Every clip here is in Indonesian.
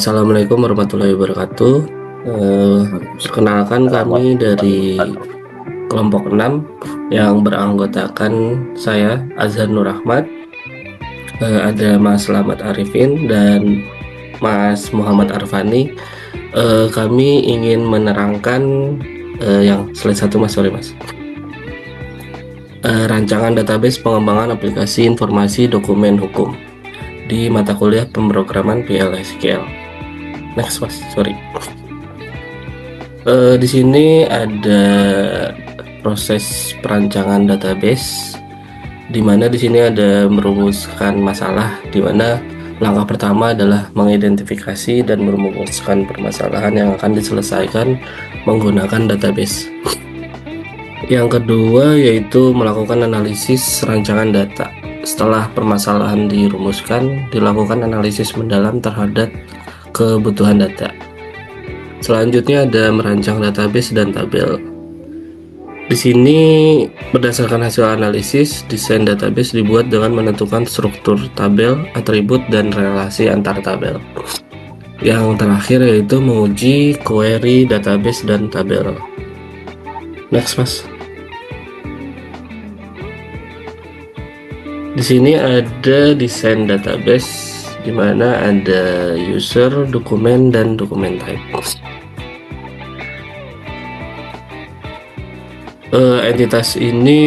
Assalamualaikum warahmatullahi wabarakatuh. Perkenalkan kami dari kelompok 6 yang beranggotakan saya Azhar Nur Ahmad, ada Mas Slamet Arifin dan Mas Muhammad Arfani. Kami ingin menerangkan yang slide 1 Mas, sorry Mas. Rancangan database pengembangan aplikasi informasi dokumen hukum di mata kuliah pemrograman PL/SQL. Next Mas, sorry. Di sini ada proses perancangan database, di mana di sini ada merumuskan masalah, di mana langkah pertama adalah mengidentifikasi dan merumuskan permasalahan yang akan diselesaikan menggunakan database. Yang kedua yaitu melakukan analisis rancangan data. Setelah permasalahan dirumuskan, dilakukan analisis mendalam terhadap kebutuhan data. Selanjutnya ada merancang database dan tabel. Di sini berdasarkan hasil analisis, desain database dibuat dengan menentukan struktur tabel, atribut, dan relasi antar tabel. Yang terakhir yaitu menguji query database dan tabel. Next Mas. Di sini ada desain database, di mana ada user, dokumen, dan dokumen type. Entitas ini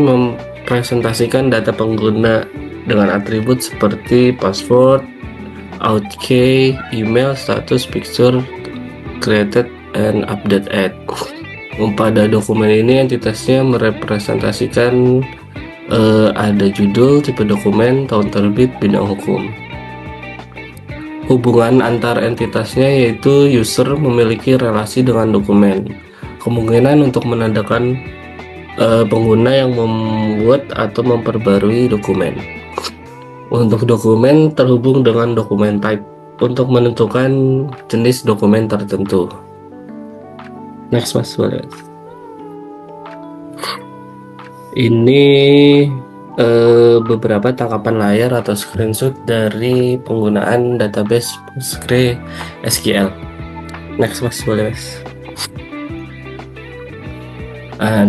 mempresentasikan data pengguna dengan atribut seperti password, outkey, email, status, picture, created, and update at. Pada dokumen ini entitasnya merepresentasikan ada judul, tipe dokumen, tahun terbit, bidang hukum. Hubungan antar entitasnya yaitu user memiliki relasi dengan dokumen. Kemungkinan untuk menandakan pengguna yang membuat atau memperbarui dokumen. Untuk dokumen terhubung dengan dokumen type untuk menentukan jenis dokumen tertentu. Next Mas, boleh. Ini beberapa tangkapan layar atau screenshot dari penggunaan database PostgreSQL. Next Mas, boleh Mas.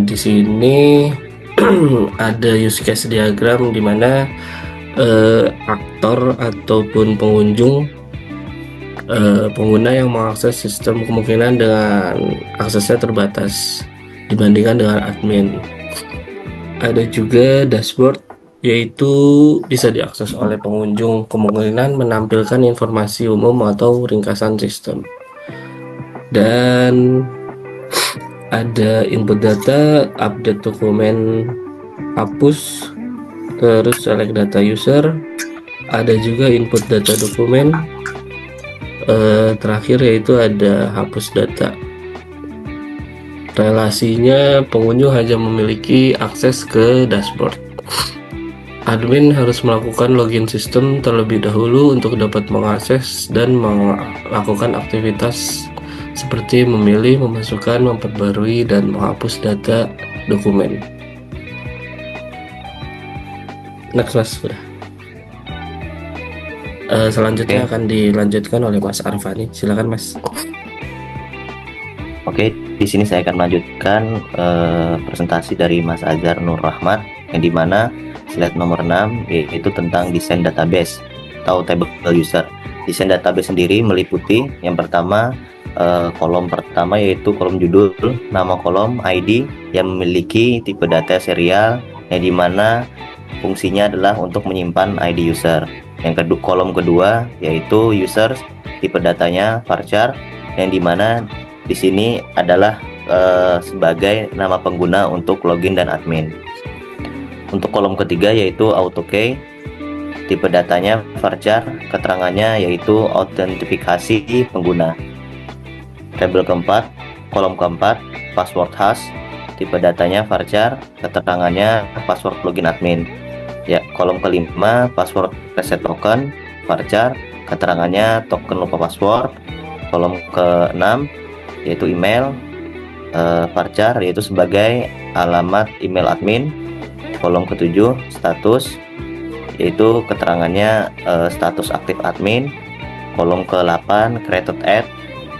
Di sini ada use case diagram di mana aktor ataupun pengguna yang mengakses sistem kemungkinan dengan aksesnya terbatas dibandingkan dengan admin. Ada juga dashboard, yaitu bisa diakses oleh pengunjung, kemungkinan menampilkan informasi umum atau ringkasan sistem. Dan ada input data, update dokumen, hapus, terus select data user. Ada juga input data dokumen. Terakhir yaitu ada hapus data. Relasinya pengunjung hanya memiliki akses ke dashboard. Admin harus melakukan login sistem terlebih dahulu untuk dapat mengakses dan melakukan aktivitas seperti memilih, memasukkan, memperbarui, dan menghapus data dokumen. Next Mas, sudah. Selanjutnya akan dilanjutkan oleh Mas Arfani. Silakan Mas. Oke, di sini saya akan melanjutkan presentasi dari Mas Azhar Nur Ahmad, yang dimana slide nomor 6 yaitu tentang desain database atau table user. Desain database sendiri meliputi yang pertama kolom pertama yaitu kolom judul, nama kolom, ID yang memiliki tipe data serial, yang dimana fungsinya adalah untuk menyimpan ID user. Yang kolom kedua yaitu user, tipe datanya varchar, yang dimana di sini adalah sebagai nama pengguna untuk login dan admin. Untuk kolom ketiga yaitu autokey, tipe datanya varchar, keterangannya yaitu autentifikasi pengguna. Tabel keempat, kolom keempat, password hash, tipe datanya varchar, keterangannya password login admin. Ya, kolom kelima, password reset token, varchar, keterangannya token lupa password. Kolom keenam yaitu email, varchar yaitu sebagai alamat email admin. Kolom ketujuh status, yaitu keterangannya status aktif admin. Kolom ke-8 created at,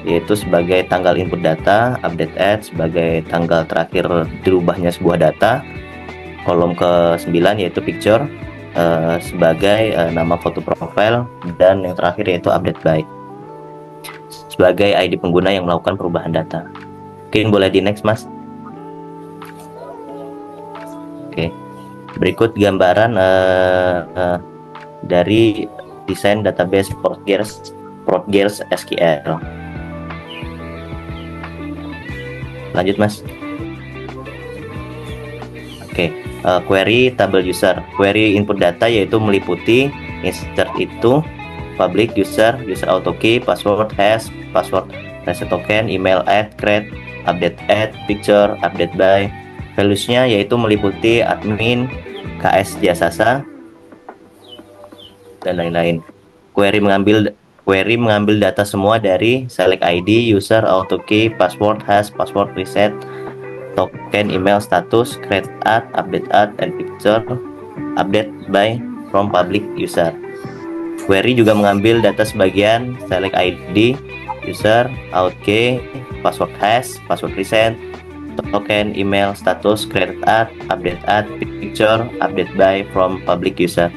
yaitu sebagai tanggal input data, update at sebagai tanggal terakhir dirubahnya sebuah data. Kolom ke-9 yaitu picture sebagai nama foto profile, dan yang terakhir yaitu update by sebagai ID pengguna yang melakukan perubahan data. Mungkin boleh di next, Mas. Oke. Berikut gambaran dari desain database Postgres SQL. Lanjut, Mas. Oke. Query table user. Query input data yaitu meliputi insert itu public user, user auto key, password hash, password reset token, email add, create, update add, picture, update by. Values-nya yaitu meliputi admin, KS jasasa, dan lain-lain. Query mengambil data semua dari select ID, user, auto key, password hash, password reset, token, email, status, create add, update add, and picture, update by from public user. Query juga mengambil data sebagian select ID, user, auto key, password hash, password reset, token, email, status, create add, picture, update by from public user.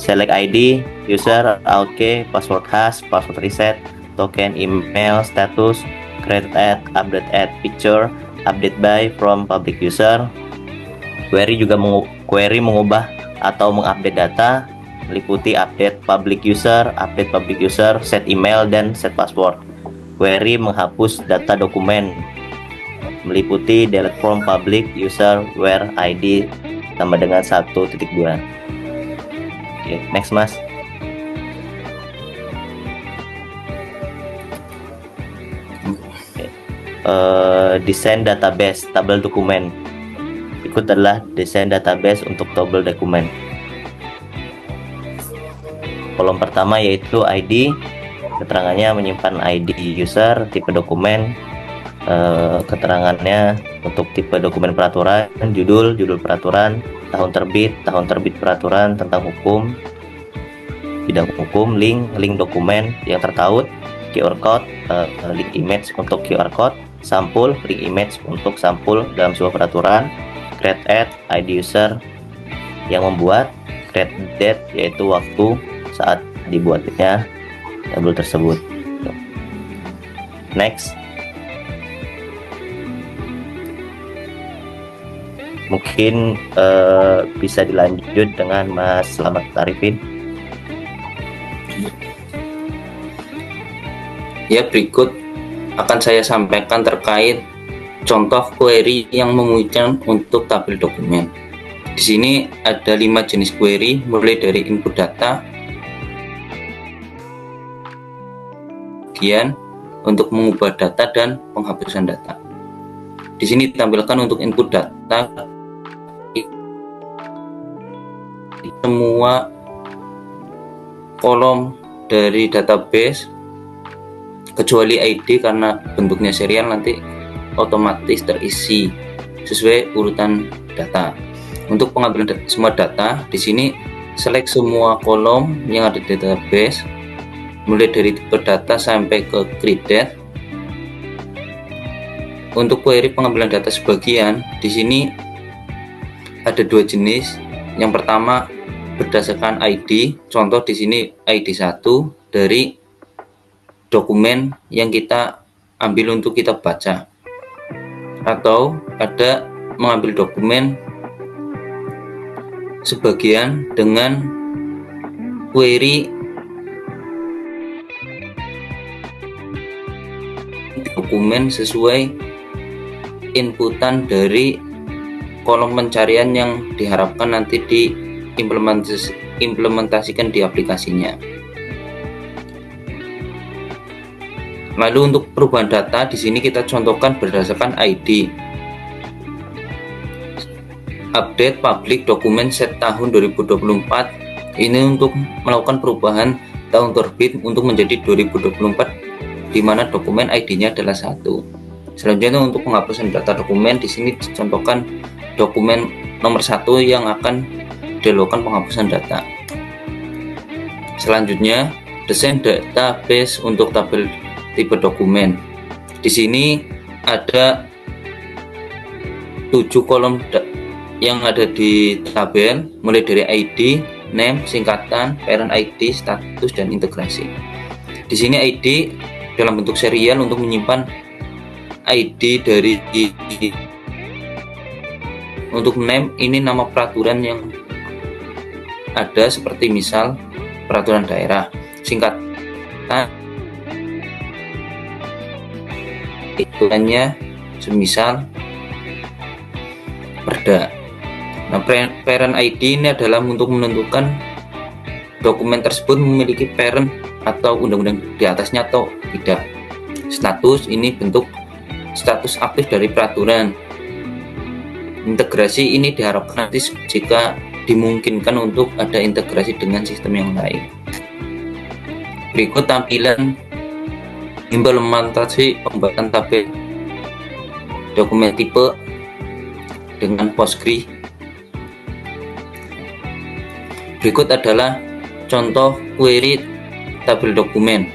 Select ID, user, auto key, password hash, password reset, token, email, status, create add, picture, update by from public user. Query juga mengubah atau mengupdate data, meliputi update public user, set email, dan set password. Query menghapus data dokumen, meliputi delete from public user where ID sama dengan 1.2. Oke, next, Mas. Desain database tabel dokumen. Berikut adalah desain database untuk tabel dokumen. Kolom pertama yaitu ID, keterangannya menyimpan ID user, tipe dokumen, keterangannya untuk tipe dokumen peraturan, judul peraturan, tahun terbit peraturan tentang hukum, bidang hukum, link dokumen yang tertaut, QR code, link image untuk QR code, sampul, link image untuk sampul dalam sebuah peraturan, create add, ID user yang membuat, create date yaitu waktu saat dibuatnya tabel tersebut. Next. Mungkin bisa dilanjut dengan Mas Slamet Arifin. Ya, berikut akan saya sampaikan terkait contoh query yang memungkinkan untuk tabel dokumen. Di sini ada 5 jenis query, mulai dari input data, bagian untuk mengubah data dan penghapusan data. Di sini ditampilkan untuk input data semua kolom dari database kecuali ID karena bentuknya serial nanti otomatis terisi sesuai urutan data. Untuk pengambilan semua data di sini select semua kolom yang ada di database mulai dari tipe data sampai ke create. Untuk query pengambilan data sebagian di sini ada 2 jenis. Yang pertama berdasarkan ID, contoh di sini ID 1 dari dokumen yang kita ambil untuk kita baca, atau ada mengambil dokumen sebagian dengan query dokumen sesuai inputan dari kolom pencarian yang diharapkan nanti diimplementasikan di aplikasinya. Lalu untuk perubahan data di sini kita contohkan berdasarkan ID. Update public dokumen set tahun 2024 ini untuk melakukan perubahan tahun terbit untuk menjadi 2024 di mana dokumen ID-nya adalah 1. Selanjutnya untuk penghapusan data dokumen di sini dicontohkan dokumen nomor 1 yang akan dilakukan penghapusan data. Selanjutnya desain database untuk tabel tipe dokumen. Di sini ada 7 kolom yang ada di tabel, mulai dari ID, name, singkatan, parent ID, status, dan integrasi. Di sini ID dalam bentuk serial untuk menyimpan ID dari, untuk name ini nama peraturan yang ada, seperti misal peraturan daerah. Singkatan ituannya semisal Perda. Nah, parent ID ini adalah untuk menentukan dokumen tersebut memiliki parent atau undang-undang di atasnya atau tidak. Status ini bentuk status aktif dari peraturan. Integrasi ini diharapkan nanti jika dimungkinkan untuk ada integrasi dengan sistem yang lain. Berikut tampilan implementasi pembuatan tabel dokumen tipe dengan Postgre. Berikut adalah contoh query tabel dokumen.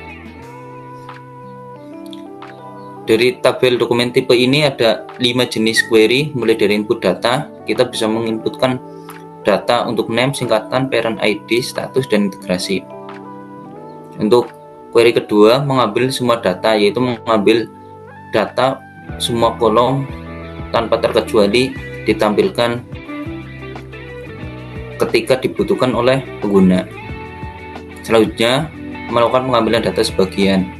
Dari tabel dokumen tipe ini ada 5 jenis query, mulai dari input data. Kita bisa menginputkan data untuk name, singkatan, parent ID, status, dan integrasi. Untuk query kedua, mengambil semua data, yaitu mengambil data semua kolom tanpa terkecuali ditampilkan ketika dibutuhkan oleh pengguna. Selanjutnya, melakukan pengambilan data sebagian.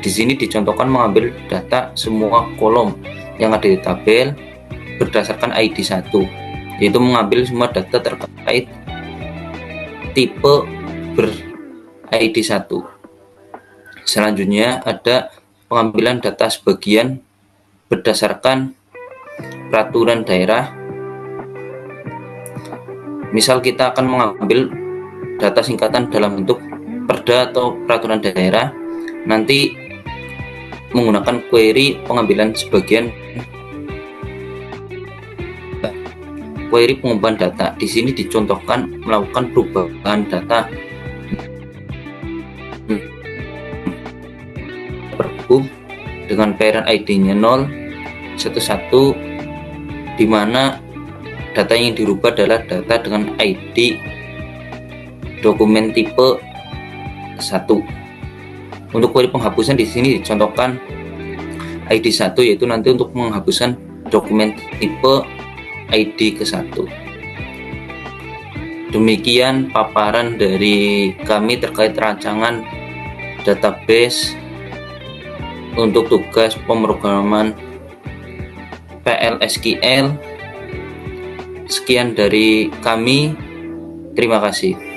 Di sini dicontohkan mengambil data semua kolom yang ada di tabel berdasarkan ID 1, yaitu mengambil semua data terkait tipe ber-ID 1. Selanjutnya ada pengambilan data sebagian berdasarkan peraturan daerah. Misal kita akan mengambil data singkatan dalam bentuk perda atau peraturan daerah, nanti menggunakan query pengambilan sebagian, query pengubahan data. Di sini dicontohkan melakukan perubahan data perhub dengan parent ID-nya 0, 11, di mana data yang dirubah adalah data dengan ID dokumen tipe 1. Untuk query penghapusan di sini dicontohkan ID 1, yaitu nanti untuk menghapuskan dokumen tipe ID ke-1. Demikian paparan dari kami terkait rancangan database untuk tugas pemrograman PL/SQL. Sekian dari kami, terima kasih.